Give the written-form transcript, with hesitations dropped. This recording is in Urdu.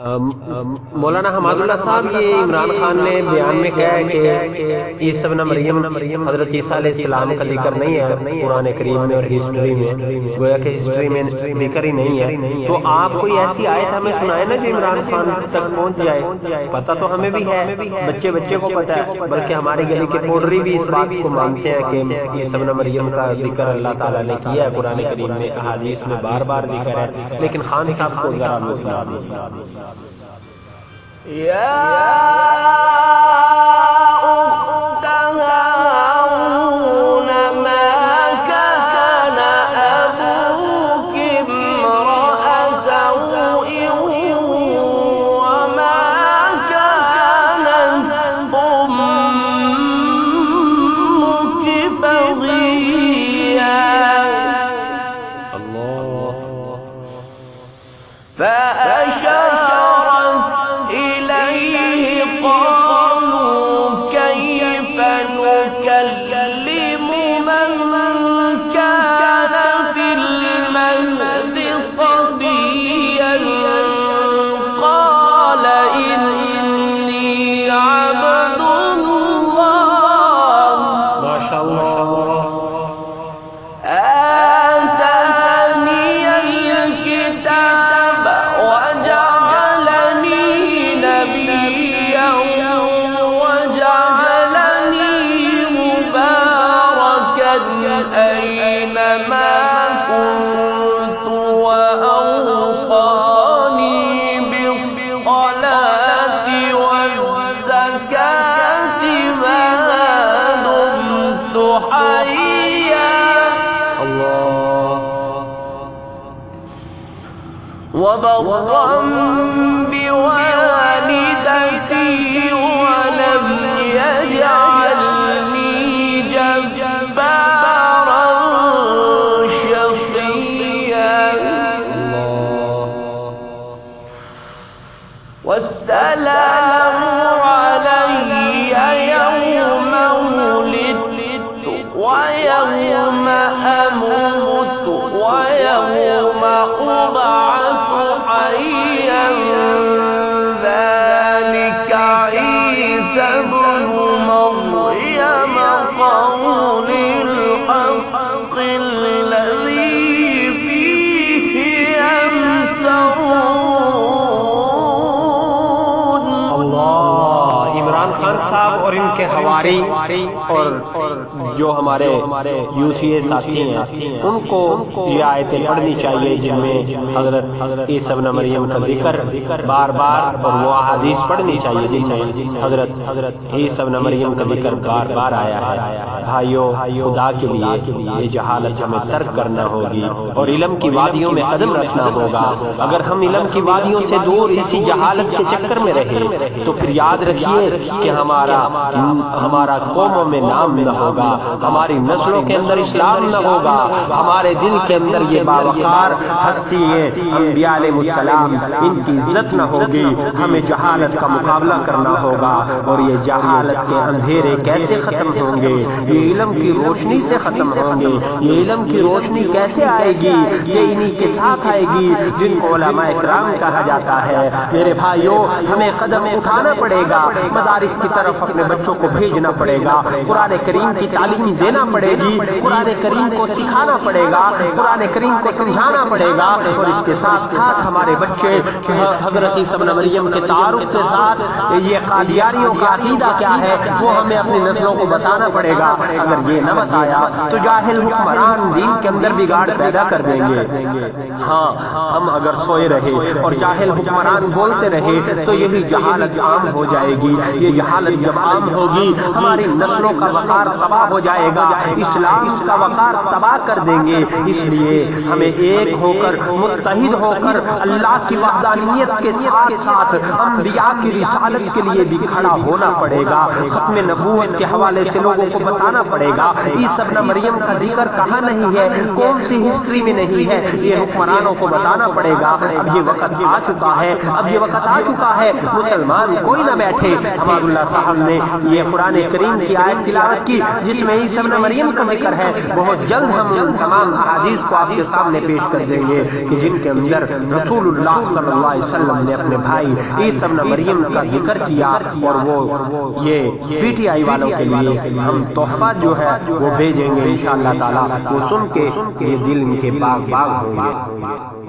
مولانا حماد اللہ صاحب، یہ عمران خان نے بیان میں کہا ہے کہ عیسی ابن مریم حضرت عیسیٰ علیہ السلام کا ذکر نہیں ہے قرآن کریم میں اور ہسٹری میں، گویا کہ ہسٹری میں ذکر ہی نہیں ہے. تو آپ کوئی ایسی آیت ہمیں سنائے نا جو عمران خان تک پہنچ جائے. پتہ تو ہمیں بھی ہے، بچے کو پتہ ہے، بلکہ ہمارے گلی کے پوڈری بھی اس بات کو مانتے ہیں کہ عیسی ابن مریم کا ذکر اللہ تعالیٰ نے کیا ہے قرآن کریم میں، احادیث میں بار بار ذکر ہے. لیکن خان صاحب کو ذرا مسئلہ دیجیے. وبرا بوالدتي ولم يجعلني جبارا شقيا والسلام علي يوم ولدت ويوم أموت ويوم أبعث حيا ذلك عيسى ابن مريم قول الحق الذي فيه يمترون. عمران خان صاحب اور ان کے حواری اور جو ہمارے یوتھی ساتھی ہیں ان کو یہ آیتیں پڑھنی چاہیے جن میں حضرت عیسی ابن مریم کا ذکر بار بار، اور وہ احادیث پڑھنی چاہیے جن میں حضرت عیسی ابن مریم کا ذکر بار بار آیا ہے. بھائیو، خدا کے لیے یہ جہالت ہمیں ترک کرنا ہوگی اور علم کی وادیوں میں قدم رکھنا ہوگا. اگر ہم علم کی وادیوں سے دور اسی جہالت کے چکر میں رہے تو پھر یاد رکھیے کہ ہمارا قوموں میں نام نہ ہوگا، ہماری نسلوں کے اندر اسلام نہ ہوگا، ہمارے دل کے اندر یہ باوقار ہستی ہے انبیاء علیہ السلام، ان کی عزت نہ ہوگی. ہمیں جہالت کا مقابلہ کرنا ہوگا. اور یہ جہالت کے اندھیرے کیسے ختم ہوں گے؟ یہ علم کی روشنی سے ختم ہوں گے. یہ علم کی روشنی کیسے آئے گی؟ یہ انہی کے ساتھ آئے گی جن کو علماء اکرام کہا جاتا ہے. میرے بھائیوں، ہمیں قدم اٹھانا پڑے گا، مدارس کی طرف اپنے بچوں کو بھیجنا پڑے گا، قرآن کریم کی تعلیم دینا پڑے گی، قرآن کریم کو سکھانا پڑے گا، قرآن کریم کو سمجھانا پڑے گا. اور اس کے ساتھ ساتھ ہمارے بچے حضرت عیسی ابن مریم کے تعارف کے ساتھ یہ قادیانیوں کا عقیدہ کیا ہے وہ ہمیں اپنی نسلوں کو بتانا پڑے گا. اگر یہ نہ بتایا تو جاہل حکمران دین کے اندر بگاڑ پیدا کر دیں گے. ہاں، ہم اگر سوئے رہے اور جاہل حکمران بولتے رہے تو یہی جہالت عام ہو جائے گی. یہ جہالت جب عام ہوگی ہماری نسلوں کا وقار تباہ ہو جائے گا، اسلام کا وقار تباہ کر دیں گے. اس لیے ہمیں ایک ہو کر، متحد ہو کر اللہ کی وحدانیت کے ساتھ ساتھ انبیاء کی رسالت کے لیے بھی کھڑا ہونا پڑے گا. ختم نبوت کے حوالے سے لوگوں کو بتانا پڑے گا عیسی ابن مریم کا ذکر کہاں نہیں ہے، کون سی ہسٹری میں نہیں ہے. یہ حکمرانوں کو بتانا پڑے گا. اب یہ وقت آ چکا ہے، مسلمان کوئی نہ بیٹھے. حماد اللہ صاحب نے یہ قرآن کریم کی آیت تلاوت کی جس میں عیسی ابن مریم کا ذکر ہے، بہت جلد ہم ان تمام احادیث کو آپ کے سامنے پیش کر دیں گے کہ جن کے اندر رسول اللہ صلی اللہ علیہ وسلم نے اپنے بھائی عیسی ابن مریم کا ذکر کیا، اور وہ یہ پی ٹی آئی والوں کے لیے ہم تحفہ جو ہے وہ بھیجیں گے انشاءاللہ تعالی، وہ سن کے یہ دل ان کے باغ باغ ہوں گے۔